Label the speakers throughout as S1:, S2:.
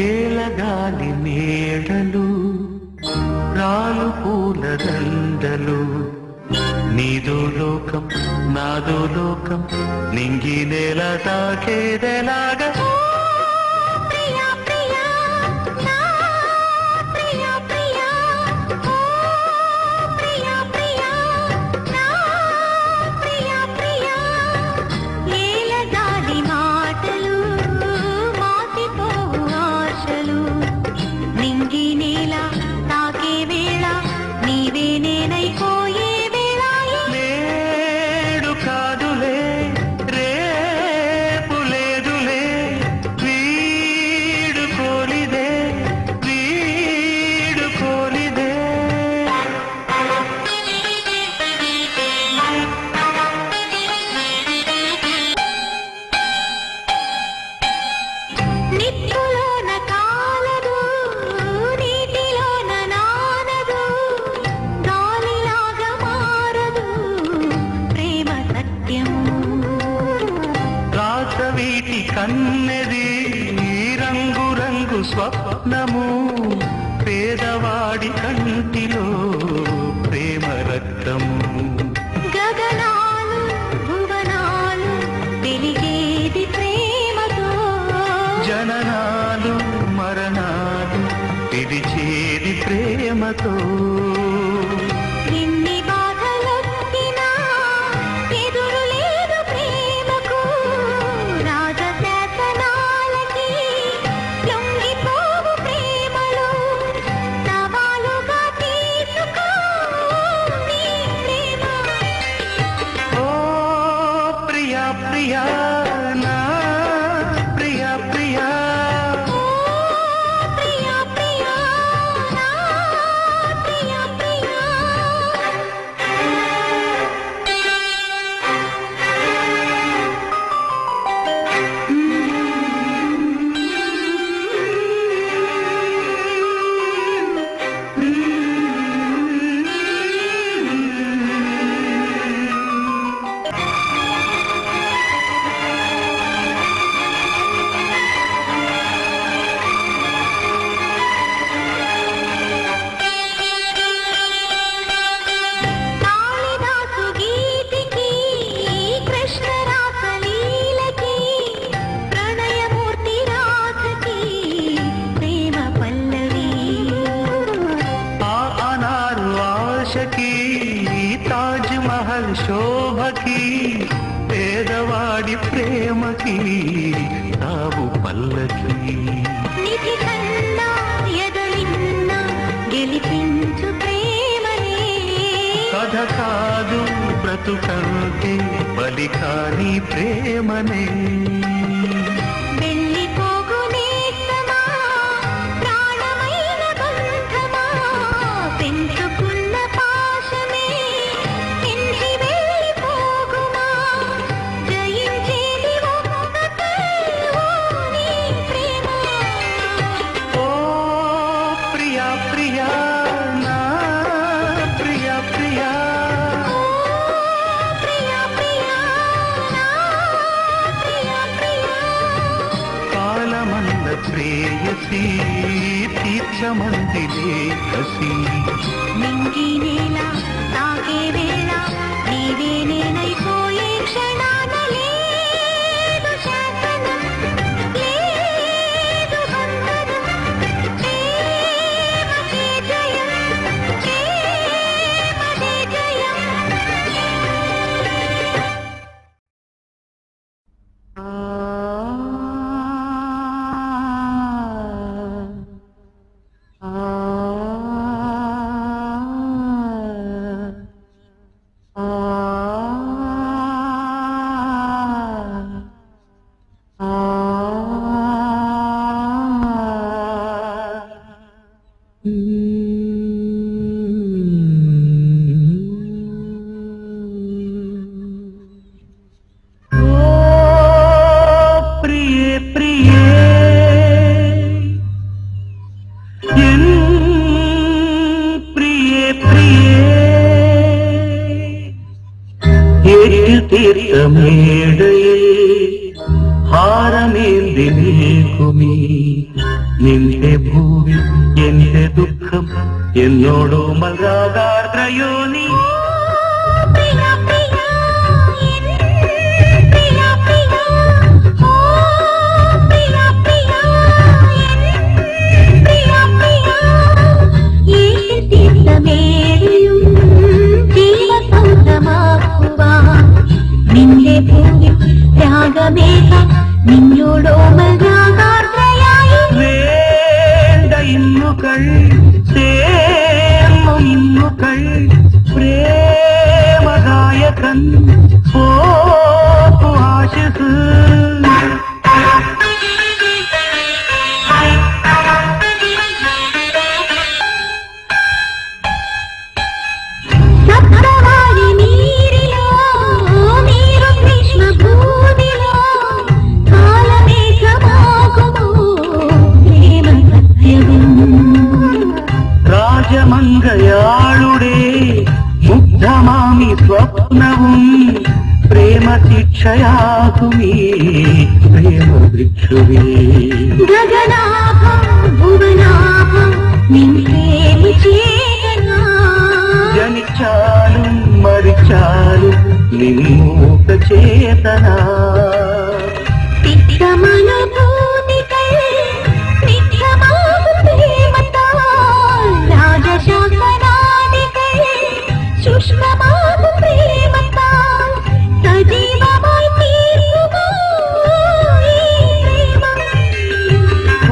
S1: ఏలగాలి మేడలు రాలు పూల దండలు నీదో లోకం నాదో లోకం నింగి నేల తాకేదెలాగా కన్నెది రంగు రంగు స్వప్నము పేదవాడి కంటిలో ప్రేమ రక్తము
S2: గగనాలు భువనాలు వెలిగేది ప్రేమతో
S1: జననాలు మరణాలు పిలిచేది ప్రేమతో ప్రియా నా ప్రియా ప్రియా
S2: ప్రియా ప్రియా నా ప్రియా ప్రియా
S1: తాజ్ మహల్ శోభకి పేదవాడి ప్రేమకి తావు పల్లకి
S2: నిధి కన్నా ఎదలిన్నా గెలిపించు ప్రేమనే
S1: కథ కాదు బ్రతుకంటే బలి కాని ప్రేమనే ప్రేయసి తీర్చమందిలే కసి
S2: నింగి నేల తాకే వేళ నీవే నేనైపోయే క్షణాన లేదు శాసనం లేదు బంధనం ప్రేమకే జయం ప్రేమదే జయం
S1: ఆ മേടയിൽ ഹാരമേന്തി നിൽക്കുമീ നിന്റെ ഭൂമി എന്റെ ദുഃഖം എന്നോടോ മൽരാഗാർദ്രയോ നീ
S2: നിന്റെ ഭൂമി രാഗമേഘ നിന്നോടോ മൽരാഗാർദ്രയായി
S1: വേണ്ട ഇന്നുകൾ ചേർന്നു ഇന്നുകൾ പ്രേമഗായകൻ പോപ്പു ആശിസ്
S2: സപ്തവാരി നീരിലോ നീരും വിശ്വഭൂമിലോ കാലമേഘമാകുമോ പ്രേമം സത്യവും
S1: രാജമംഗയാളുടെ മുഗ്ധമാമി സ്വപ്നവും പ്രേമ ശിക്ഷയാകുമീ പ്രേമവൃക്ഷുവേ
S2: ഗഗനാഭം ഭുവനാഭം നിൻപ്രേമി ചേതന
S1: ജനിച്ചാലും മരിച്ചാലും നിന്നൂക ചേതന
S2: തിക്തമനുഭൂതികൾ നിത്യമാകും പ്രേമത്താൽ രാജശാസനാദികൾ ശുഷ്മമാകും പ്രേമത്താൽ സജീവമായി തീർക്കുമോ ഈ പ്രേമം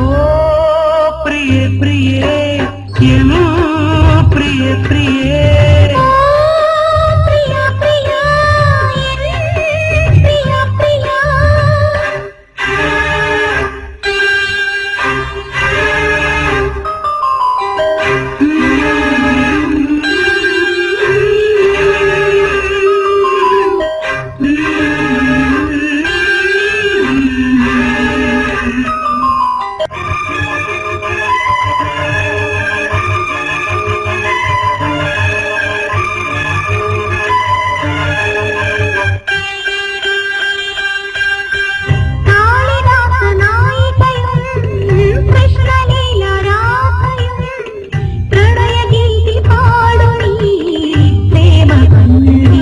S1: ഓ പ്രിയേ പ്രിയേ എൻ പ്രിയേ പ്രിയേ
S2: പ്രിയ പ്രിയ പ്രിയ പ്രിയ കാളിദാസനായികയും കൃഷ്ണലീലാരാധയും പ്രണയഗീതി പാടുമീ പ്രേമകന്യേ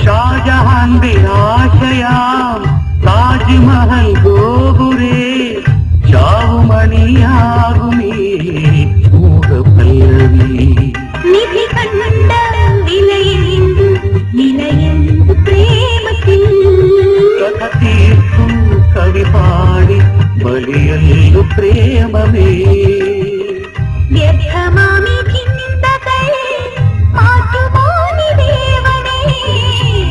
S1: ഷാജഹാന്റെ ആശയാം താജ്മഹൽ ഗോപുരേ ചാവുമണിയാകുമീ മൂകപല്ലവി
S2: നിധി കണ്ട വിലയെന്തു നിലയെന്തു പ്രേമത്തിൽ
S1: കഥ തീർക്കും കവി പാടി ബലിയല്ലു പ്രേമമേ
S2: വ്യർത്ഥമാമി ചിന്തകൾ മാറ്റുമോ നിദേവനേ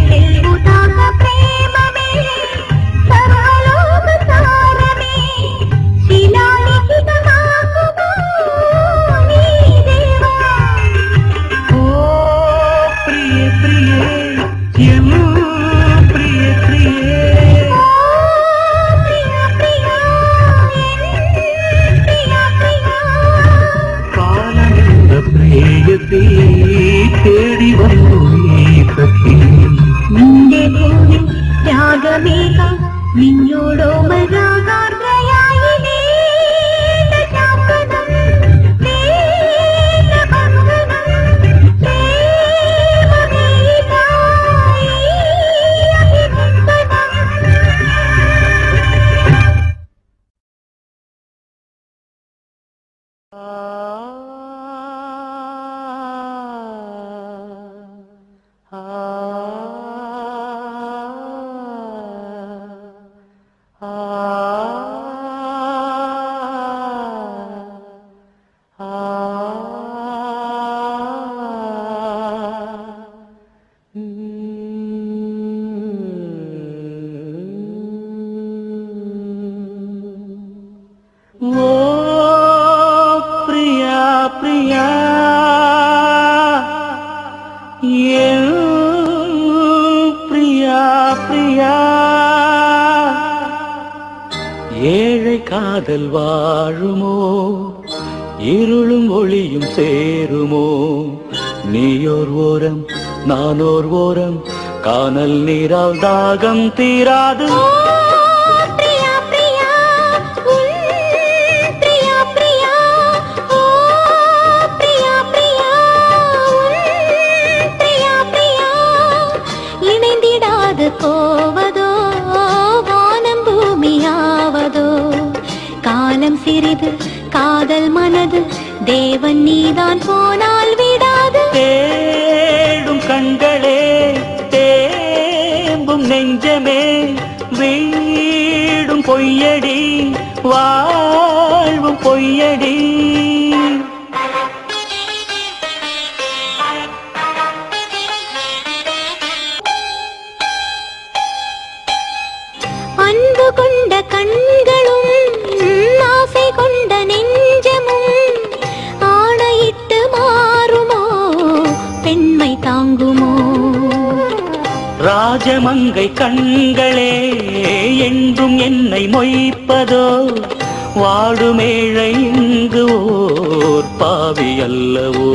S2: വെൽകുതാക പ്രേമമേ സർവലോക സാരമേ ശിലാലിഖിതമാകുമോ നീ ദേവാ
S1: ഓ പ്രിയേ പ്രിയേ എൻ പ്രിയേ പ്രിയേ
S2: പ്രിയ പ്രിയ പ്രിയ പ്രിയ
S1: കാലമെന്ന പ്രേയസി തേടി വന്നു നീ സഖി
S2: നിന്റെ ഭൂമി രാഗമേഘ നിന്നോടോ മരാഗാർദ്രയായി ശാസനം ഭംഗനം പ്രേമഗീതായി അഭിനന്ദനം
S1: ఓ ప్రియా ప్రియా ఎన్ ప్రియా ప్రియా ஏழை காதல் வாழுமோ இருளும் ஒளியும் சேருமோ நீயோர் ஓரம் நானோர் ஓரம் கானல் நீரால் தாகம் தீராது.
S2: ஓ பிரியா பிரியா உன் பிரியா பிரியா ஓ பிரியா பிரியா உன் பிரியா பிரியா இணைந்திடாது போவதோ வானம் பூமியாவதோ காலம் சிறிது காதல் மனது தேவன் நீதான் போனால் விடாது.
S1: தேடும் கண்களே தேம்பும் நெஞ்சமே வீடும் பொய்யடி வாழ்வும் பொய்யடி.
S2: அன்பு கொண்ட கண்களும் ஆசை கொண்ட நெஞ்சமும் ஆணையிட்டு மாறுமோ பெண்மை தாங்குமோ.
S1: ராஜமங்கை கண்களே என்றும் என்னை மொய்ப்பதோ வாடுமேழை இங்கு ஓர் பாவி அல்லவோ.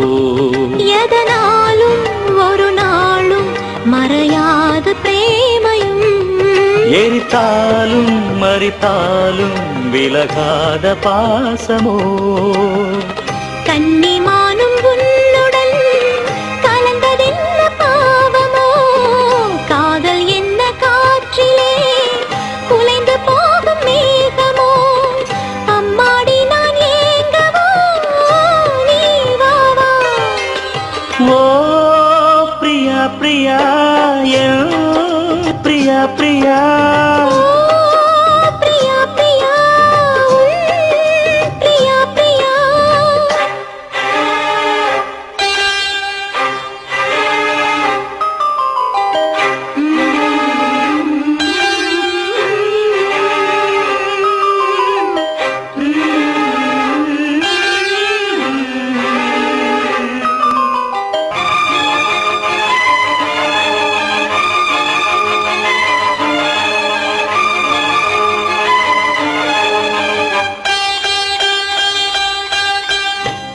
S2: எதனாலும் ஒரு நாளும் மறையாத பிரேமையும்
S1: எரித்தாலும் மறித்தாலும் விலகாத பாசமோ.
S2: கன்னிமானும் உன்னுடன் கலந்ததென்ன பாவமோ காதல் என்ன காற்றிலே குலைந்து போகும் மேகமோ. அம்மாடி நான் ஏங்கவோ நீ வா வா.
S1: ஓ பிரியா பிரியா என் பிரியா பிரியா
S2: ஓ பிரியா பிரியா உன் பிரியா பிரியா.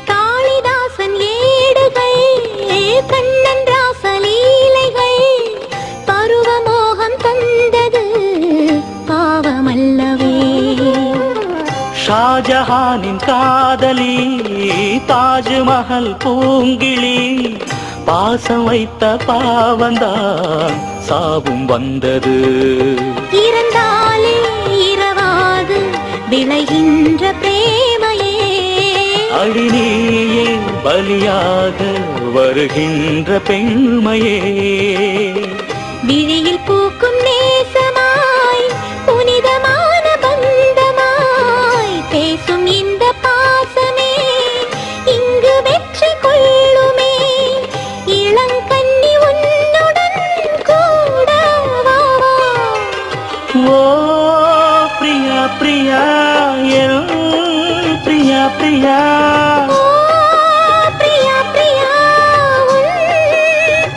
S2: காளிதாசன் ஏடுகள் கண்ணன் ராசலீலைகள் பருவமோகம் தந்தது பாவமல்லவே.
S1: ஷாஜஹானின் காதலி தாஜ்மஹல் பூங்கிளி பாசம் வைத்த பாவந்தான் சாவும் வந்தது.
S2: இறந்தாலே இரவாது விளைகின்ற பிரேமையே
S1: அடிநீயே பலியாக வருகின்ற பெண்மையே.
S2: விழியில் பூக்கும் நேசமாய் புனிதமான பந்தமாய் பேசும் இந்த பாசமே இங்கு வெற்றி கொள்ளுமே. இளங்கன்னி உன்னுடன் கூட வா வா.
S1: ஓ பிரியா பிரியா என் பிரியா பிரியா
S2: ஓ பிரியா பிரியா உன்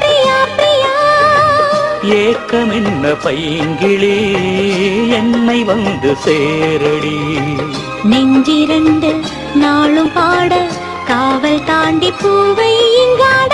S2: பிரியா பிரியா.
S1: ஏக்கம் என்ன பைங்கிளி என்னை வந்து சேரடி.
S2: நெஞ்சிரண்டு நாளும் பாட காவல் தாண்டி பூவை இங்காட